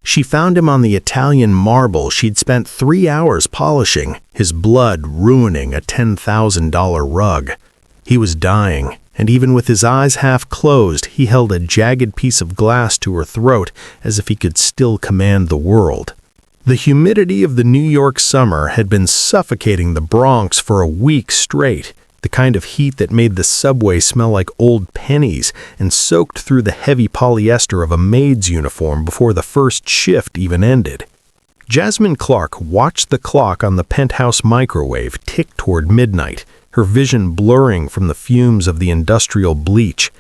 She found him on the Italian marble she'd spent 3 hours polishing, his blood ruining a $10,000 rug. He was dying, and even with his eyes half closed, he held a jagged piece of glass to her throat as if he could still command the world. The humidity of the New York summer had been suffocating the Bronx for a week straight, the kind of heat that made the subway smell like old pennies and soaked through the heavy polyester of a maid's uniform before the first shift even ended. Jasmine Clark watched the clock on the penthouse microwave tick toward midnight, her vision blurring from the fumes of the industrial bleach.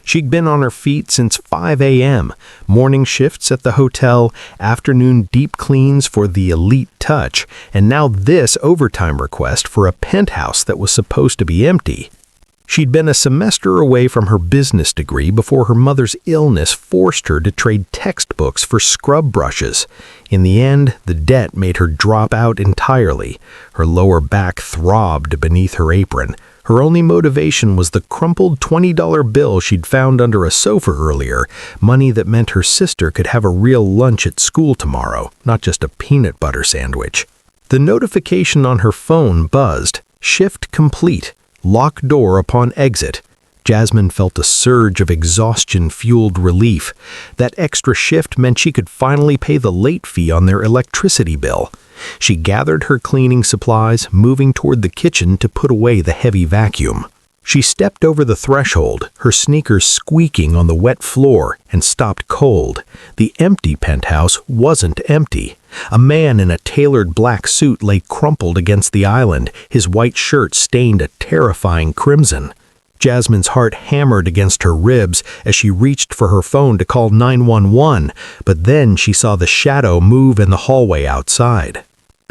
She'd been on her feet since 5 a.m., morning shifts at the hotel, afternoon deep cleans for the elite touch, and now this overtime request for a penthouse that was supposed to be empty. She'd been a semester away from her business degree before her mother's illness forced her to trade textbooks for scrub brushes. In the end, the debt made her drop out entirely. Her lower back throbbed beneath her apron. Her only motivation was the crumpled $20 bill she'd found under a sofa earlier, money that meant her sister could have a real lunch at school tomorrow, not just a peanut butter sandwich. The notification on her phone buzzed. Shift complete. Lock door upon exit. Jasmine felt a surge of exhaustion-fueled relief. That extra shift meant she could finally pay the late fee on their electricity bill. She gathered her cleaning supplies, moving toward the kitchen to put away the heavy vacuum. She stepped over the threshold, her sneakers squeaking on the wet floor, and stopped cold. The empty penthouse wasn't empty. A man in a tailored black suit lay crumpled against the island, his white shirt stained a terrifying crimson. Jasmine's heart hammered against her ribs as she reached for her phone to call 911, but then she saw the shadow move in the hallway outside.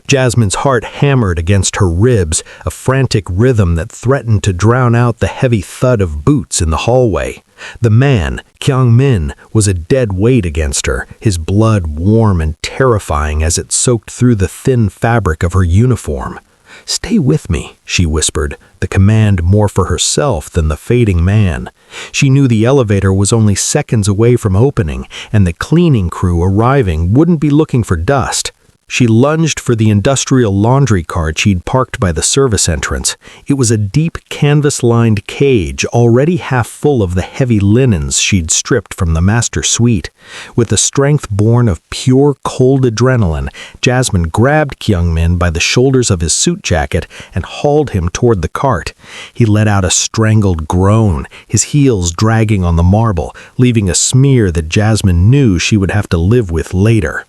Jasmine's heart hammered against her ribs, a frantic rhythm that threatened to drown out the heavy thud of boots in the hallway. The man, Kyung Min, was a dead weight against her, his blood warm and terrifying as it soaked through the thin fabric of her uniform. "Stay with me," she whispered, the command more for herself than the fading man. She knew the elevator was only seconds away from opening, and the cleaning crew arriving wouldn't be looking for dust. She lunged for the industrial laundry cart she'd parked by the service entrance. It was a deep, canvas-lined cage already half full of the heavy linens she'd stripped from the master suite. With the strength born of pure, cold adrenaline, Jasmine grabbed Kyung-min by the shoulders of his suit jacket and hauled him toward the cart. He let out a strangled groan, his heels dragging on the marble, leaving a smear that Jasmine knew she would have to live with later.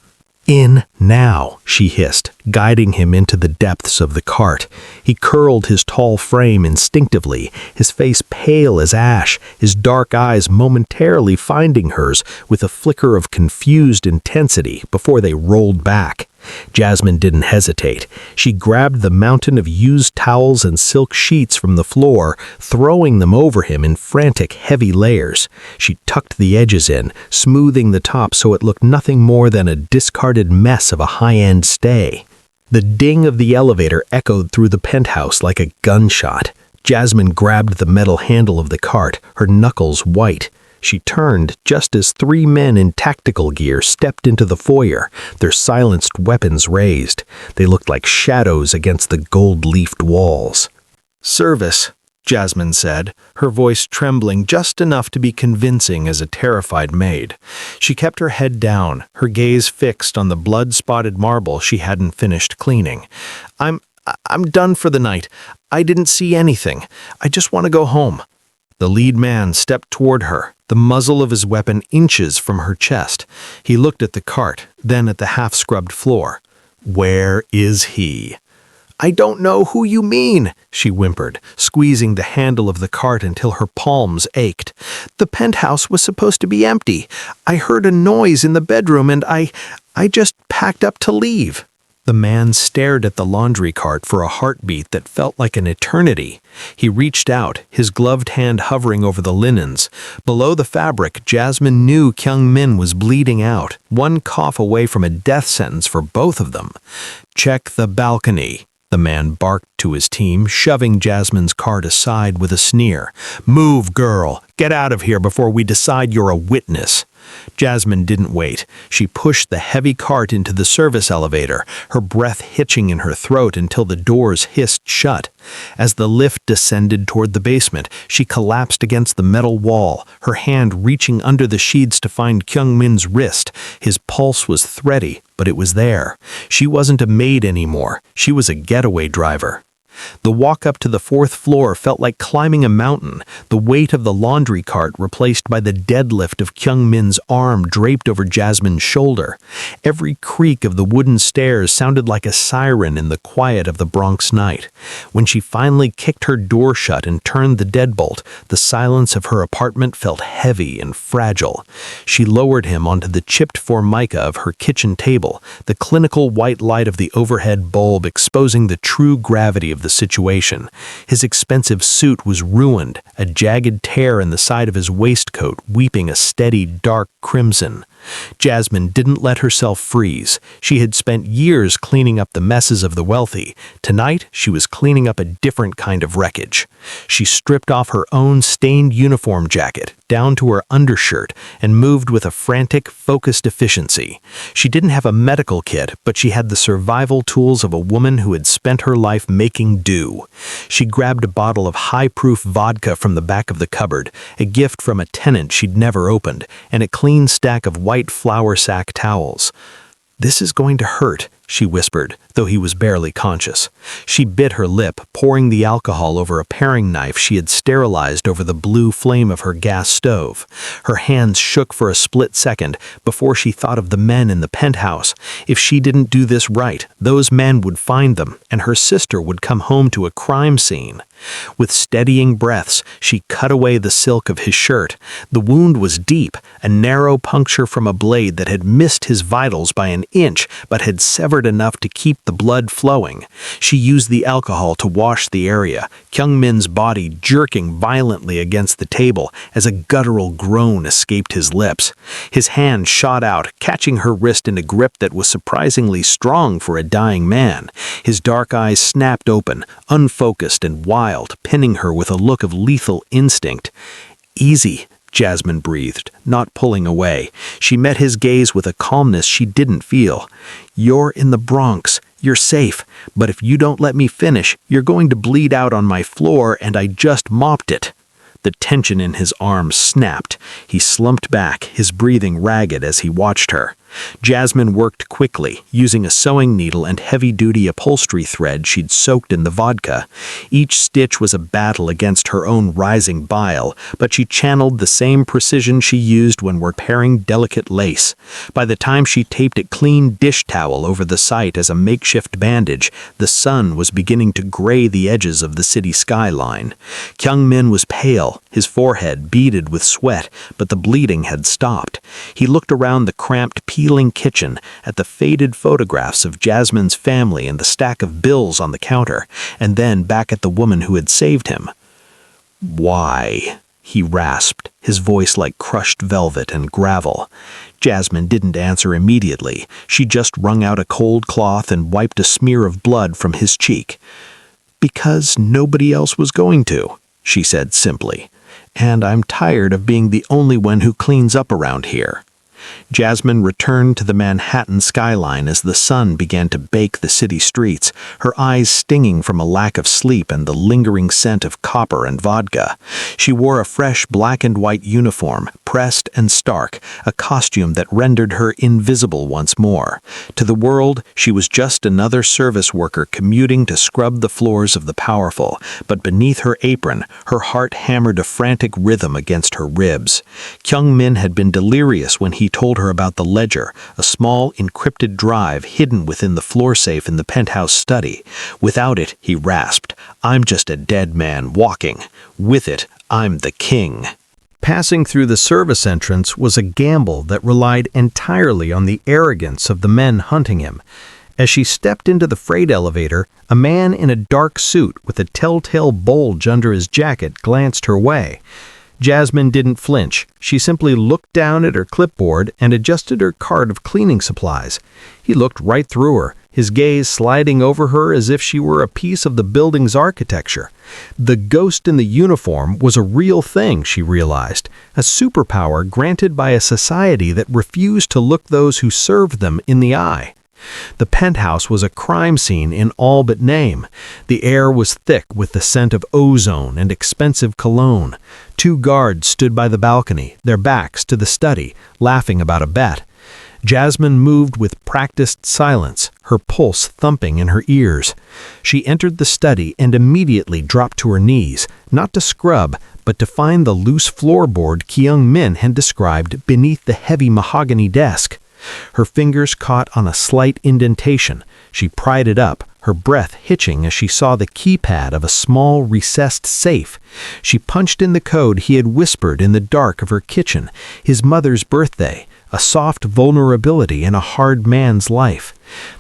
"In now," she hissed, guiding him into the depths of the cart. He curled his tall frame instinctively, his face pale as ash, his dark eyes momentarily finding hers with a flicker of confused intensity before they rolled back. Jasmine didn't hesitate. She grabbed the mountain of used towels and silk sheets from the floor, throwing them over him in frantic, heavy layers. She tucked the edges in, smoothing the top so it looked nothing more than a discarded mess of a high-end stay. The ding of the elevator echoed through the penthouse like a gunshot. Jasmine grabbed the metal handle of the cart, her knuckles white. She turned just as 3 men in tactical gear stepped into the foyer, their silenced weapons raised. They looked like shadows against the gold-leafed walls. "Service," Jasmine said, her voice trembling just enough to be convincing as a terrified maid. She kept her head down, her gaze fixed on the blood-spotted marble she hadn't finished cleaning. I'm done for the night. I didn't see anything. I just want to go home." The lead man stepped toward her, the muzzle of his weapon inches from her chest. He looked at the cart, then at the half-scrubbed floor. "Where is he?" "I don't know who you mean," she whimpered, squeezing the handle of the cart until her palms ached. "The penthouse was supposed to be empty. I heard a noise in the bedroom and I just packed up to leave." The man stared at the laundry cart for a heartbeat that felt like an eternity. He reached out, his gloved hand hovering over the linens. Below the fabric, Jasmine knew Kyung-min was bleeding out, one cough away from a death sentence for both of them. "Check the balcony," the man barked to his team, shoving Jasmine's cart aside with a sneer. "Move, girl! Get out of here before we decide you're a witness." Jasmine didn't wait. She pushed the heavy cart into the service elevator, her breath hitching in her throat until the doors hissed shut. As the lift descended toward the basement, she collapsed against the metal wall, her hand reaching under the sheets to find Kyung-min's wrist. His pulse was thready, but it was there. She wasn't a maid anymore. She was a getaway driver. The walk up to the fourth floor felt like climbing a mountain, the weight of the laundry cart replaced by the deadlift of Kyung-min's arm draped over Jasmine's shoulder. Every creak of the wooden stairs sounded like a siren in the quiet of the Bronx night. When she finally kicked her door shut and turned the deadbolt, the silence of her apartment felt heavy and fragile. She lowered him onto the chipped formica of her kitchen table, the clinical white light of the overhead bulb exposing the true gravity of the situation. His expensive suit was ruined, a jagged tear in the side of his waistcoat weeping a steady dark crimson. Jasmine didn't let herself freeze. She had spent years cleaning up the messes of the wealthy. Tonight, she was cleaning up a different kind of wreckage. She stripped off her own stained uniform jacket, down to her undershirt, and moved with a frantic, focused efficiency. She didn't have a medical kit, but she had the survival tools of a woman who had spent her life making do. She grabbed a bottle of high-proof vodka from the back of the cupboard, a gift from a tenant she'd never opened, and a clean stack of white flour sack towels. "This is going to hurt," she whispered, though he was barely conscious. She bit her lip, pouring the alcohol over a paring knife she had sterilized over the blue flame of her gas stove. Her hands shook for a split second before she thought of the men in the penthouse. If she didn't do this right, those men would find them, and her sister would come home to a crime scene. With steadying breaths, she cut away the silk of his shirt. The wound was deep, a narrow puncture from a blade that had missed his vitals by an inch, but had severed enough to keep the blood flowing. She used the alcohol to wash the area, Kyung-min's body jerking violently against the table as a guttural groan escaped his lips. His hand shot out, catching her wrist in a grip that was surprisingly strong for a dying man. His dark eyes snapped open, unfocused and wild, pinning her with a look of lethal instinct. "Easy," Jasmine breathed, not pulling away. She met his gaze with a calmness she didn't feel. "You're in the Bronx. You're safe. But if you don't let me finish, you're going to bleed out on my floor, and I just mopped it." The tension in his arms snapped. He slumped back, his breathing ragged as he watched her. Jasmine worked quickly, using a sewing needle and heavy-duty upholstery thread she'd soaked in the vodka. Each stitch was a battle against her own rising bile, but she channeled the same precision she used when repairing delicate lace. By the time she taped a clean dish towel over the site as a makeshift bandage, the sun was beginning to gray the edges of the city skyline. Kyung-min was pale, his forehead beaded with sweat, but the bleeding had stopped. He looked around the cramped, peeling kitchen, at the faded photographs of Jasmine's family and the stack of bills on the counter, and then back at the woman who had saved him. "Why?" he rasped, his voice like crushed velvet and gravel. Jasmine didn't answer immediately. She just wrung out a cold cloth and wiped a smear of blood from his cheek. "Because nobody else was going to," she said simply. "And I'm tired of being the only one who cleans up around here." Jasmine returned to the Manhattan skyline as the sun began to bake the city streets, her eyes stinging from a lack of sleep and the lingering scent of copper and vodka. She wore a fresh black and white uniform, pressed and stark, a costume that rendered her invisible once more. To the world, she was just another service worker commuting to scrub the floors of the powerful, but beneath her apron, her heart hammered a frantic rhythm against her ribs. Kyung-min had been delirious when he told her about the ledger, a small encrypted drive hidden within the floor safe in the penthouse study. Without it, he rasped, "I'm just a dead man walking. With it, I'm the king." Passing through the service entrance was a gamble that relied entirely on the arrogance of the men hunting him. As she stepped into the freight elevator, a man in a dark suit with a telltale bulge under his jacket glanced her way. Jasmine didn't flinch. She simply looked down at her clipboard and adjusted her cart of cleaning supplies. He looked right through her, his gaze sliding over her as if she were a piece of the building's architecture. The ghost in the uniform was a real thing, she realized, a superpower granted by a society that refused to look those who served them in the eye. The penthouse was a crime scene in all but name. The air was thick with the scent of ozone and expensive cologne. 2 guards stood by the balcony, their backs to the study, laughing about a bet. Jasmine moved with practiced silence, her pulse thumping in her ears. She entered the study and immediately dropped to her knees, not to scrub, but to find the loose floorboard Kyung Min had described beneath the heavy mahogany desk. Her fingers caught on a slight indentation. She pried it up, her breath hitching as she saw the keypad of a small, recessed safe. She punched in the code he had whispered in the dark of her kitchen, his mother's birthday, a soft vulnerability in a hard man's life.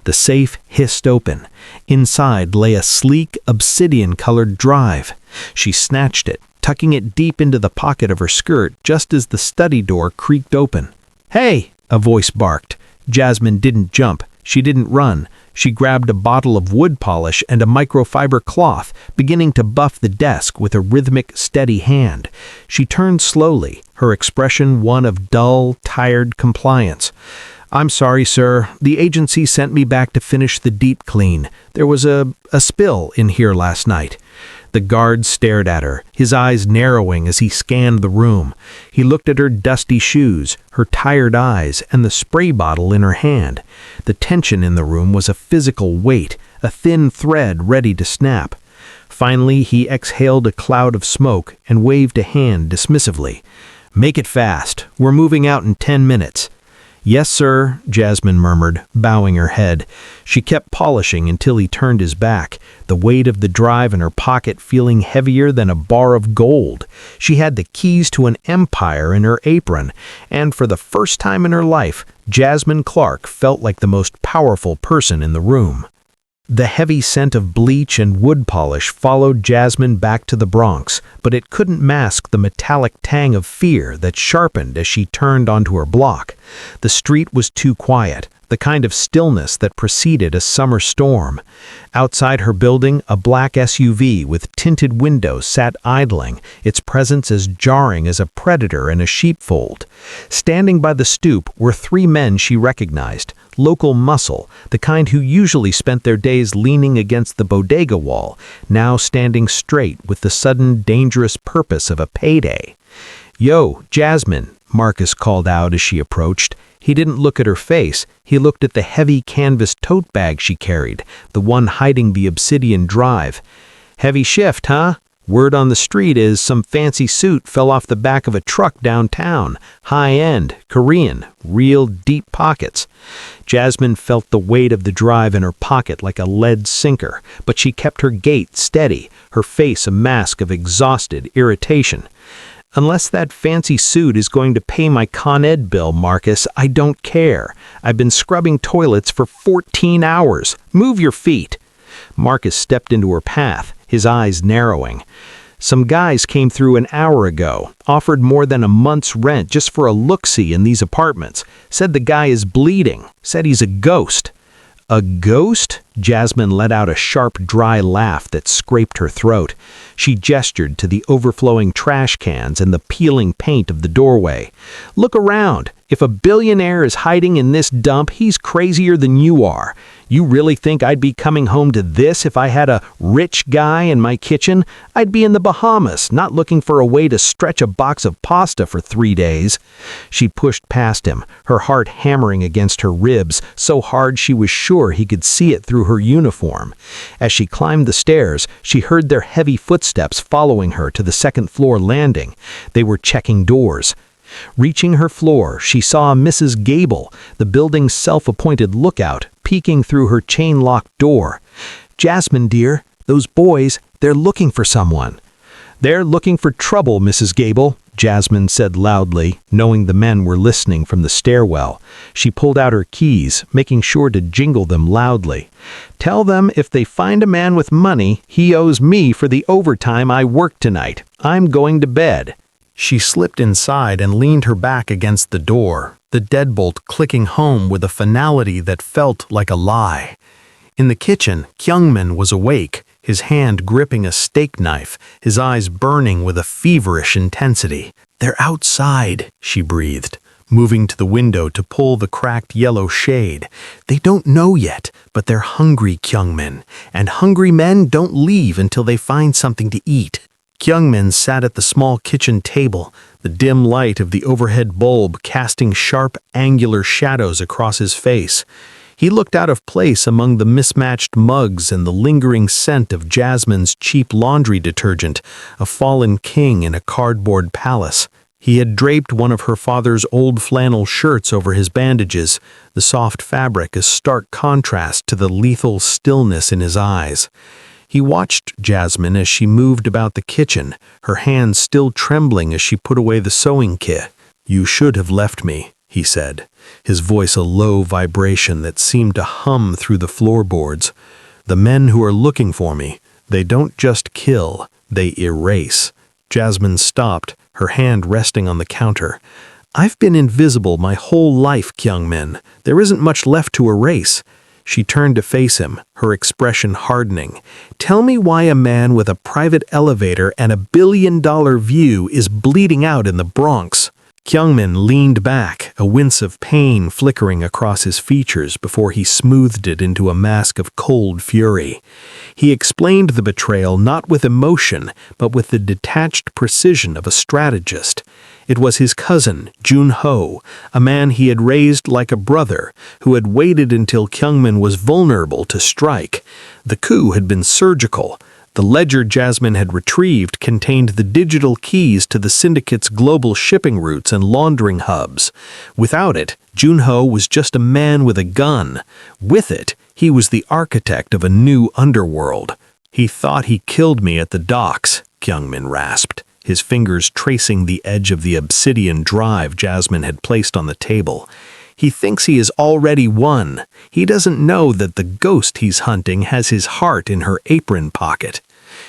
The safe hissed open. Inside lay a sleek, obsidian-colored drive. She snatched it, tucking it deep into the pocket of her skirt just as the study door creaked open. "Hey!" a voice barked. Jasmine didn't jump. She didn't run. She grabbed a bottle of wood polish and a microfiber cloth, beginning to buff the desk with a rhythmic, steady hand. She turned slowly, her expression one of dull, tired compliance. "I'm sorry, sir. The agency sent me back to finish the deep clean. There was a spill in here last night." The guard stared at her, his eyes narrowing as he scanned the room. He looked at her dusty shoes, her tired eyes, and the spray bottle in her hand. The tension in the room was a physical weight, a thin thread ready to snap. Finally, he exhaled a cloud of smoke and waved a hand dismissively. "Make it fast. We're moving out in 10 minutes. "Yes, sir," Jasmine murmured, bowing her head. She kept polishing until he turned his back, the weight of the drive in her pocket feeling heavier than a bar of gold. She had the keys to an empire in her apron, and for the first time in her life, Jasmine Clark felt like the most powerful person in the room. The heavy scent of bleach and wood polish followed Jasmine back to the Bronx, but it couldn't mask the metallic tang of fear that sharpened as she turned onto her block. The street was too quiet, the kind of stillness that preceded a summer storm. Outside her building, a black SUV with tinted windows sat idling, its presence as jarring as a predator in a sheepfold. Standing by the stoop were 3 men she recognized, local muscle, the kind who usually spent their days leaning against the bodega wall, now standing straight with the sudden dangerous purpose of a payday. "Yo, Jasmine," Marcus called out as she approached. He didn't look at her face, he looked at the heavy canvas tote bag she carried, the one hiding the obsidian drive. "Heavy shift, huh? Word on the street is some fancy suit fell off the back of a truck downtown. High-end, Korean, real deep pockets." Jasmine felt the weight of the drive in her pocket like a lead sinker, but she kept her gait steady, her face a mask of exhausted irritation. "Unless that fancy suit is going to pay my Con Ed bill, Marcus, I don't care. I've been scrubbing toilets for 14 hours. Move your feet." Marcus stepped into her path, his eyes narrowing. "Some guys came through an hour ago, offered more than a month's rent just for a look-see in these apartments. Said the guy is bleeding, said he's a ghost." "A ghost?" Jasmine let out a sharp, dry laugh that scraped her throat. She gestured to the overflowing trash cans and the peeling paint of the doorway. "Look around. If a billionaire is hiding in this dump, he's crazier than you are. You really think I'd be coming home to this if I had a rich guy in my kitchen? I'd be in the Bahamas, not looking for a way to stretch a box of pasta for 3 days." She pushed past him, her heart hammering against her ribs, so hard she was sure he could see it through her uniform. As she climbed the stairs, she heard their heavy footsteps following her to the second-floor landing. They were checking doors. Reaching her floor, she saw Mrs. Gable, the building's self-appointed lookout, peeking through her chain-locked door. "Jasmine, dear, those boys, they're looking for someone." "They're looking for trouble, Mrs. Gable," Jasmine said loudly, knowing the men were listening from the stairwell. She pulled out her keys, making sure to jingle them loudly. "Tell them if they find a man with money, he owes me for the overtime I worked tonight. I'm going to bed." She slipped inside and leaned her back against the door, the deadbolt clicking home with a finality that felt like a lie. In the kitchen, Kyungmin was awake, his hand gripping a steak knife, his eyes burning with a feverish intensity. "They're outside," she breathed, moving to the window to pull the cracked yellow shade. "They don't know yet, but they're hungry, Kyungmin, and hungry men don't leave until they find something to eat." Kyungmin sat at the small kitchen table, the dim light of the overhead bulb casting sharp, angular shadows across his face. He looked out of place among the mismatched mugs and the lingering scent of Jasmine's cheap laundry detergent, a fallen king in a cardboard palace. He had draped one of her father's old flannel shirts over his bandages, the soft fabric a stark contrast to the lethal stillness in his eyes. He watched Jasmine as she moved about the kitchen, her hands still trembling as she put away the sewing kit. "You should have left me," he said, his voice a low vibration that seemed to hum through the floorboards. "The men who are looking for me, they don't just kill, they erase." Jasmine stopped, her hand resting on the counter. "I've been invisible my whole life, Kyungmin. There isn't much left to erase." She turned to face him, her expression hardening. "Tell me why a man with a private elevator and a billion-dollar view is bleeding out in the Bronx." Kyungmin leaned back, a wince of pain flickering across his features before he smoothed it into a mask of cold fury. He explained the betrayal not with emotion, but with the detached precision of a strategist. It was his cousin, Jun-ho, a man he had raised like a brother, who had waited until Kyungmin was vulnerable to strike. The coup had been surgical. The ledger Jasmine had retrieved contained the digital keys to the Syndicate's global shipping routes and laundering hubs. Without it, Jun-ho was just a man with a gun. With it, he was the architect of a new underworld. "He thought he killed me at the docks," Kyungmin rasped, his fingers tracing the edge of the obsidian drive Jasmine had placed on the table. "He thinks he has already won. He doesn't know that the ghost he's hunting has his heart in her apron pocket."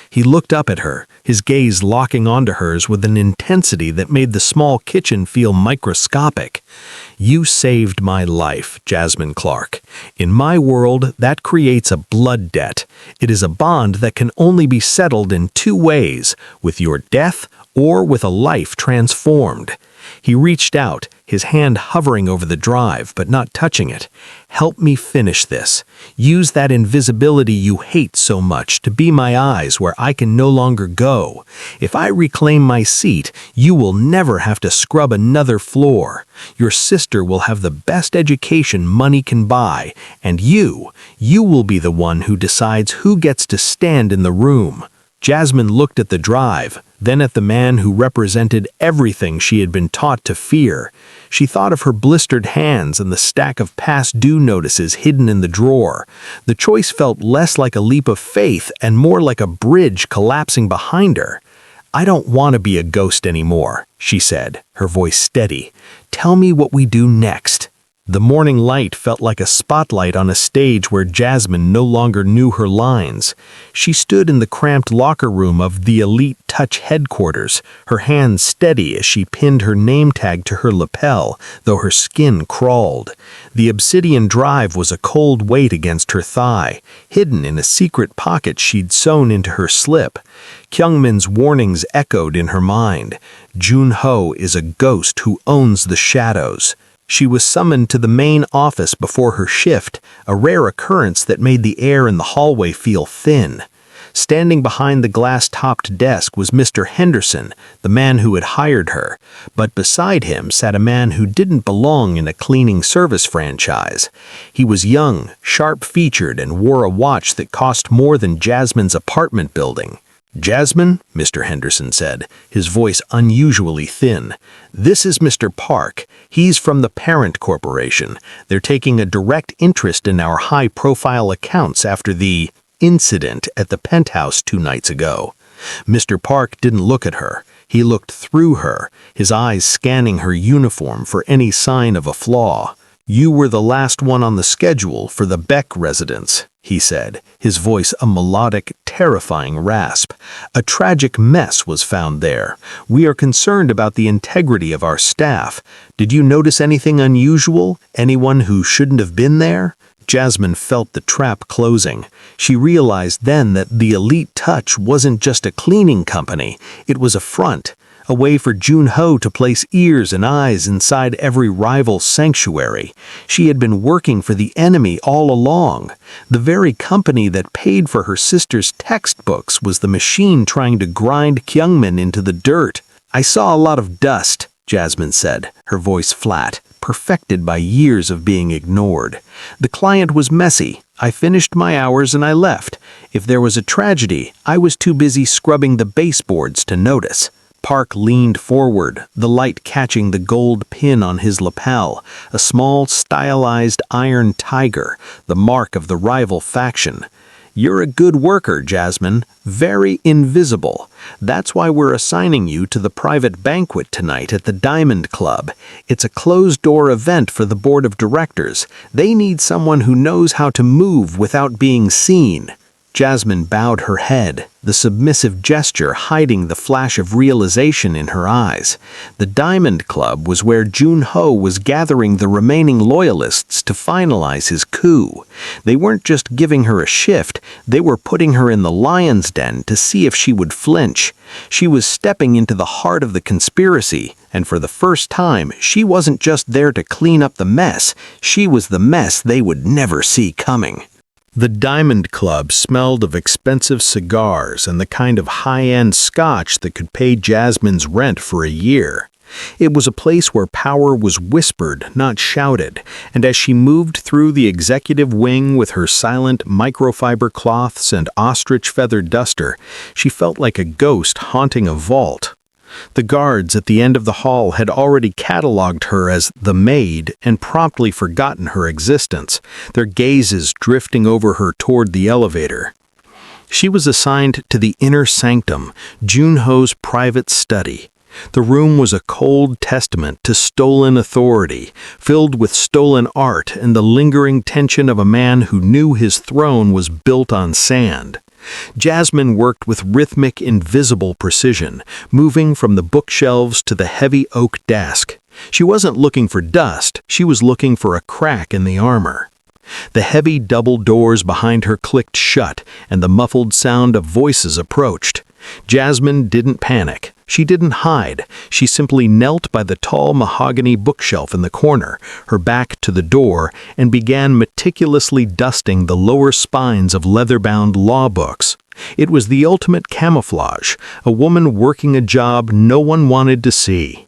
He looked up at her, his gaze locking onto hers with an intensity that made the small kitchen feel microscopic. "You saved my life, Jasmine Clark. In my world, that creates a blood debt. It is a bond that can only be settled in two ways, with your death or with a life transformed." He reached out, his hand hovering over the drive but not touching it. "Help me finish this. Use that invisibility you hate so much to be my eyes where I can no longer go. If I reclaim my seat, you will never have to scrub another floor. Your sister will have the best education money can buy, and you will be the one who decides who gets to stand in the room." Jasmine looked at the drive, then at the man who represented everything she had been taught to fear. She thought of her blistered hands and the stack of past due notices hidden in the drawer. The choice felt less like a leap of faith and more like a bridge collapsing behind her. "I don't want to be a ghost anymore," she said, her voice steady. "Tell me what we do next." The morning light felt like a spotlight on a stage where Jasmine no longer knew her lines. She stood in the cramped locker room of the Elite Touch headquarters, her hands steady as she pinned her name tag to her lapel, though her skin crawled. The obsidian drive was a cold weight against her thigh, hidden in a secret pocket she'd sewn into her slip. Kyungmin's warnings echoed in her mind. Jun-ho is a ghost who owns the shadows. She was summoned to the main office before her shift, a rare occurrence that made the air in the hallway feel thin. Standing behind the glass-topped desk was Mr. Henderson, the man who had hired her, but beside him sat a man who didn't belong in a cleaning service franchise. He was young, sharp-featured, and wore a watch that cost more than Jasmine's apartment building. "Jasmine," Mr. Henderson said, his voice unusually thin. "This is Mr. Park. He's from the parent corporation. They're taking a direct interest in our high-profile accounts after the incident at the penthouse 2 nights ago." Mr. Park didn't look at her. He looked through her, his eyes scanning her uniform for any sign of a flaw. "You were the last one on the schedule for the Beck residence," he said, his voice a melodic, terrifying rasp. "A tragic mess was found there. We are concerned about the integrity of our staff. Did you notice anything unusual? Anyone who shouldn't have been there?" Jasmine felt the trap closing. She realized then that the Elite Touch wasn't just a cleaning company, it was a front, a way for Jun-ho to place ears and eyes inside every rival sanctuary. She had been working for the enemy all along. The very company that paid for her sister's textbooks was the machine trying to grind Kyungmin into the dirt. "I saw a lot of dust," Jasmine said, her voice flat, perfected by years of being ignored. "The client was messy. I finished my hours and I left. If there was a tragedy, I was too busy scrubbing the baseboards to notice." Park leaned forward, the light catching the gold pin on his lapel, a small, stylized iron tiger, the mark of the rival faction. "You're a good worker, Jasmine. Very invisible. That's why we're assigning you to the private banquet tonight at the Diamond Club. It's a closed-door event for the board of directors. They need someone who knows how to move without being seen." Jasmine bowed her head, the submissive gesture hiding the flash of realization in her eyes. The Diamond Club was where Jun-ho was gathering the remaining loyalists to finalize his coup. They weren't just giving her a shift, they were putting her in the lion's den to see if she would flinch. She was stepping into the heart of the conspiracy, and for the first time, she wasn't just there to clean up the mess, she was the mess they would never see coming. The Diamond Club smelled of expensive cigars and the kind of high-end scotch that could pay Jasmine's rent for a year. It was a place where power was whispered, not shouted, and as she moved through the executive wing with her silent microfiber cloths and ostrich feather duster, she felt like a ghost haunting a vault. The guards at the end of the hall had already catalogued her as the Maid and promptly forgotten her existence, their gazes drifting over her toward the elevator. She was assigned to the inner sanctum, Jun-ho's private study. The room was a cold testament to stolen authority, filled with stolen art and the lingering tension of a man who knew his throne was built on sand. Jasmine worked with rhythmic, invisible precision, moving from the bookshelves to the heavy oak desk. She wasn't looking for dust, she was looking for a crack in the armor. The heavy double doors behind her clicked shut, and the muffled sound of voices approached. Jasmine didn't panic. She didn't hide. She simply knelt by the tall mahogany bookshelf in the corner, her back to the door, and began meticulously dusting the lower spines of leather-bound law books. It was the ultimate camouflage, a woman working a job no one wanted to see.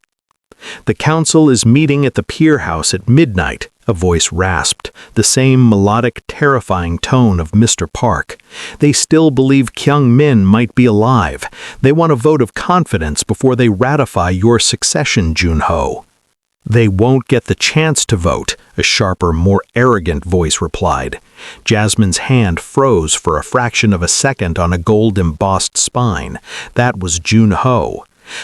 "The council is meeting at the pier house at midnight," a voice rasped, the same melodic, terrifying tone of Mr. Park. "They still believe Kyungmin might be alive. They want a vote of confidence before they ratify your succession, Jun-ho." "They won't get the chance to vote," a sharper, more arrogant voice replied. Jasmine's hand froze for a fraction of a second on a gold-embossed spine. That was Jun-ho.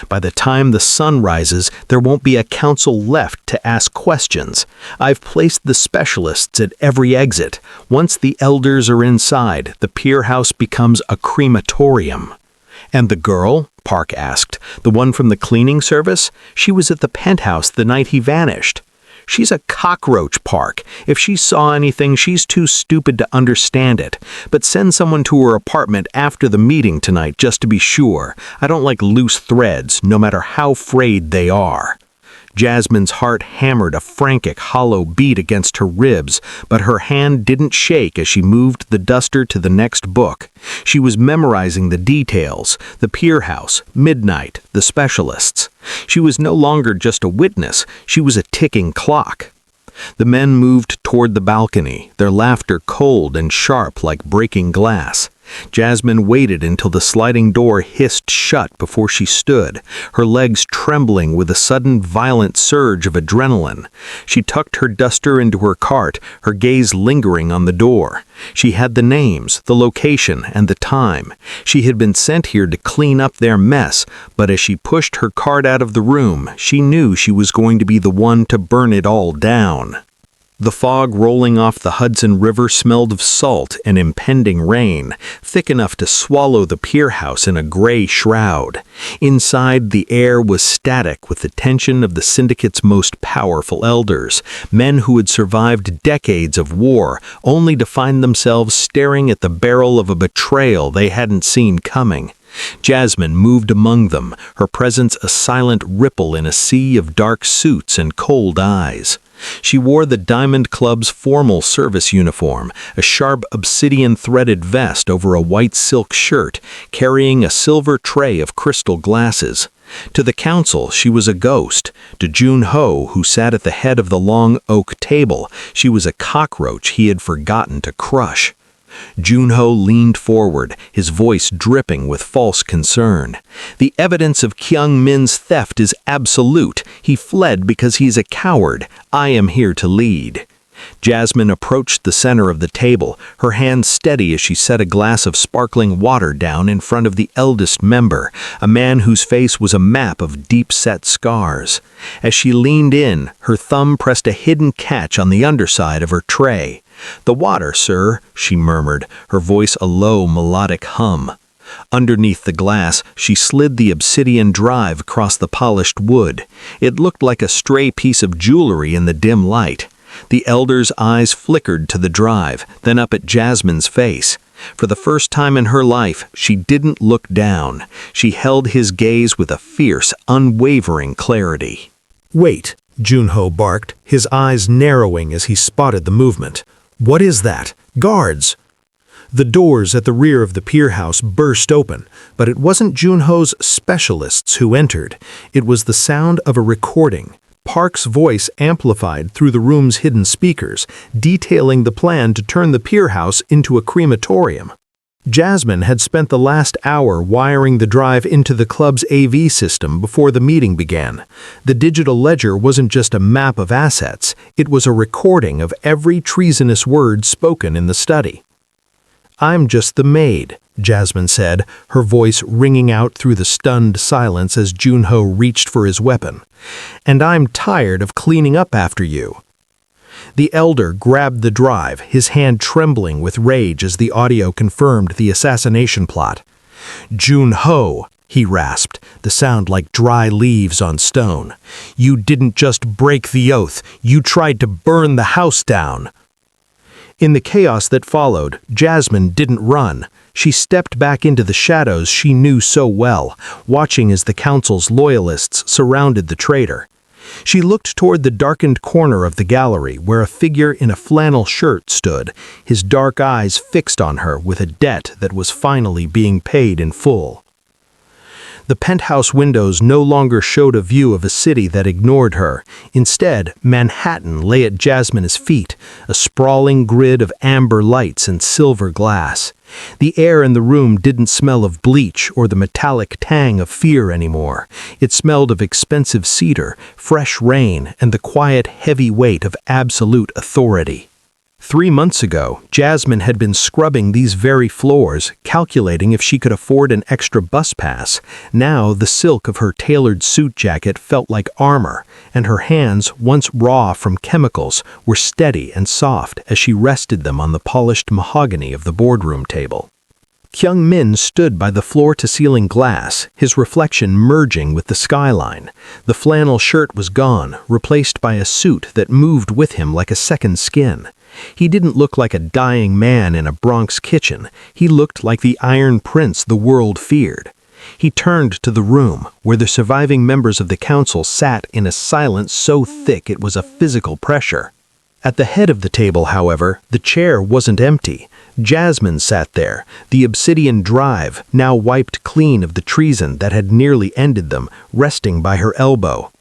"By the time the sun rises, there won't be a council left to ask questions. I've placed the specialists at every exit. Once the elders are inside, the pier house becomes a crematorium." "And the girl?" Park asked. "The one from the cleaning service? She was at the penthouse the night he vanished." "She's a cockroach, Park. If she saw anything, she's too stupid to understand it. But send someone to her apartment after the meeting tonight just to be sure. I don't like loose threads, no matter how frayed they are." Jasmine's heart hammered a frantic, hollow beat against her ribs, but her hand didn't shake as she moved the duster to the next book. She was memorizing the details, the pier house, midnight, the specialists. She was no longer just a witness, she was a ticking clock. The men moved toward the balcony, their laughter cold and sharp like breaking glass. Jasmine waited until the sliding door hissed shut before she stood, her legs trembling with a sudden violent surge of adrenaline. She tucked her duster into her cart, her gaze lingering on the door. She had the names, the location, and the time. She had been sent here to clean up their mess, but as she pushed her cart out of the room, she knew she was going to be the one to burn it all down. The fog rolling off the Hudson River smelled of salt and impending rain, thick enough to swallow the pier house in a gray shroud. Inside, the air was static with the tension of the Syndicate's most powerful elders, men who had survived decades of war, only to find themselves staring at the barrel of a betrayal they hadn't seen coming. Jasmine moved among them, her presence a silent ripple in a sea of dark suits and cold eyes. She wore the Diamond Club's formal service uniform, a sharp obsidian-threaded vest over a white silk shirt, carrying a silver tray of crystal glasses. To the council, she was a ghost. To Jun-ho, who sat at the head of the long oak table, she was a cockroach he had forgotten to crush. Jun-ho leaned forward, his voice dripping with false concern. "The evidence of Kyung-min's theft is absolute. He fled because he's a coward. I am here to lead." Jasmine approached the center of the table, her hand steady as she set a glass of sparkling water down in front of the eldest member, a man whose face was a map of deep-set scars. As she leaned in, her thumb pressed a hidden catch on the underside of her tray. "The water, sir," she murmured, her voice a low, melodic hum. Underneath the glass, she slid the obsidian drive across the polished wood. It looked like a stray piece of jewelry in the dim light. The elder's eyes flickered to the drive, then up at Jasmine's face. For the first time in her life, she didn't look down. She held his gaze with a fierce, unwavering clarity. "Wait," Jun-ho barked, his eyes narrowing as he spotted the movement. "What is that? Guards!" The doors at the rear of the pier house burst open, but it wasn't Jun-ho's specialists who entered. It was the sound of a recording. Park's voice amplified through the room's hidden speakers, detailing the plan to turn the pier house into a crematorium. Jasmine had spent the last hour wiring the drive into the club's AV system before the meeting began. The digital ledger wasn't just a map of assets, it was a recording of every treasonous word spoken in the study. "I'm just the maid," Jasmine said, her voice ringing out through the stunned silence as Jun-ho reached for his weapon. "And I'm tired of cleaning up after you." The elder grabbed the drive, his hand trembling with rage as the audio confirmed the assassination plot. "Jun-ho," he rasped, the sound like dry leaves on stone. "You didn't just break the oath, you tried to burn the house down." In the chaos that followed, Jasmine didn't run. She stepped back into the shadows she knew so well, watching as the council's loyalists surrounded the traitor. She looked toward the darkened corner of the gallery where a figure in a flannel shirt stood, his dark eyes fixed on her with a debt that was finally being paid in full. The penthouse windows no longer showed a view of a city that ignored her. Instead, Manhattan lay at Jasmine's feet, a sprawling grid of amber lights and silver glass. The air in the room didn't smell of bleach or the metallic tang of fear anymore. It smelled of expensive cedar, fresh rain, and the quiet, heavy weight of absolute authority. 3 months ago, Jasmine had been scrubbing these very floors, calculating if she could afford an extra bus pass. Now, the silk of her tailored suit jacket felt like armor, and her hands, once raw from chemicals, were steady and soft as she rested them on the polished mahogany of the boardroom table. Kyung-min stood by the floor-to-ceiling glass, his reflection merging with the skyline. The flannel shirt was gone, replaced by a suit that moved with him like a second skin. He didn't look like a dying man in a Bronx kitchen. He looked like the Iron Prince the world feared. He turned to the room, where the surviving members of the council sat in a silence so thick it was a physical pressure. At the head of the table, however, the chair wasn't empty. Jasmine sat there, the obsidian drive, now wiped clean of the treason that had nearly ended them, resting by her elbow.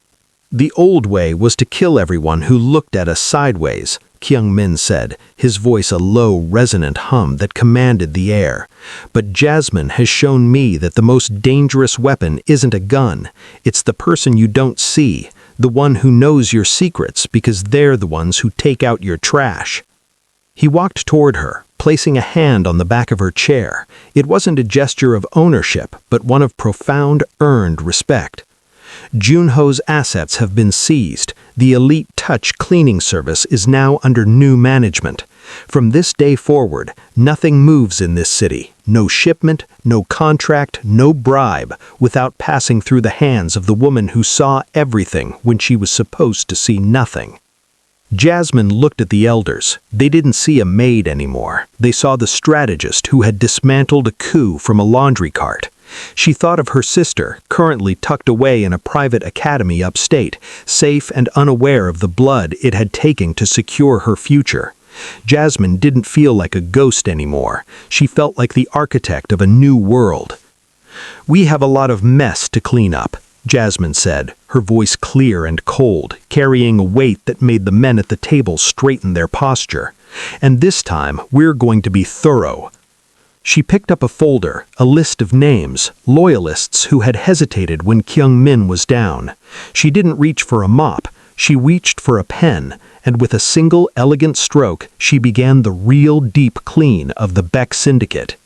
"The old way was to kill everyone who looked at us sideways," Kyung-min said, his voice a low, resonant hum that commanded the air. "But Jasmine has shown me that the most dangerous weapon isn't a gun. It's the person you don't see, the one who knows your secrets because they're the ones who take out your trash." He walked toward her, placing a hand on the back of her chair. It wasn't a gesture of ownership, but one of profound, earned respect. Junho's assets have been seized. The Elite Touch cleaning service is now under new management. From this day forward, nothing moves in this city. No shipment, no contract, no bribe, without passing through the hands of the woman who saw everything when she was supposed to see nothing. Jasmine looked at the elders. They didn't see a maid anymore. They saw the strategist who had dismantled a coup from a laundry cart. She thought of her sister, currently tucked away in a private academy upstate, safe and unaware of the blood it had taken to secure her future. Jasmine didn't feel like a ghost anymore. She felt like the architect of a new world. "We have a lot of mess to clean up," Jasmine said, her voice clear and cold, carrying a weight that made the men at the table straighten their posture. "And this time, we're going to be thorough." She picked up a folder, a list of names, loyalists who had hesitated when Kyung-min was down. She didn't reach for a mop, she reached for a pen, and with a single elegant stroke, she began the real deep clean of the Beck Syndicate.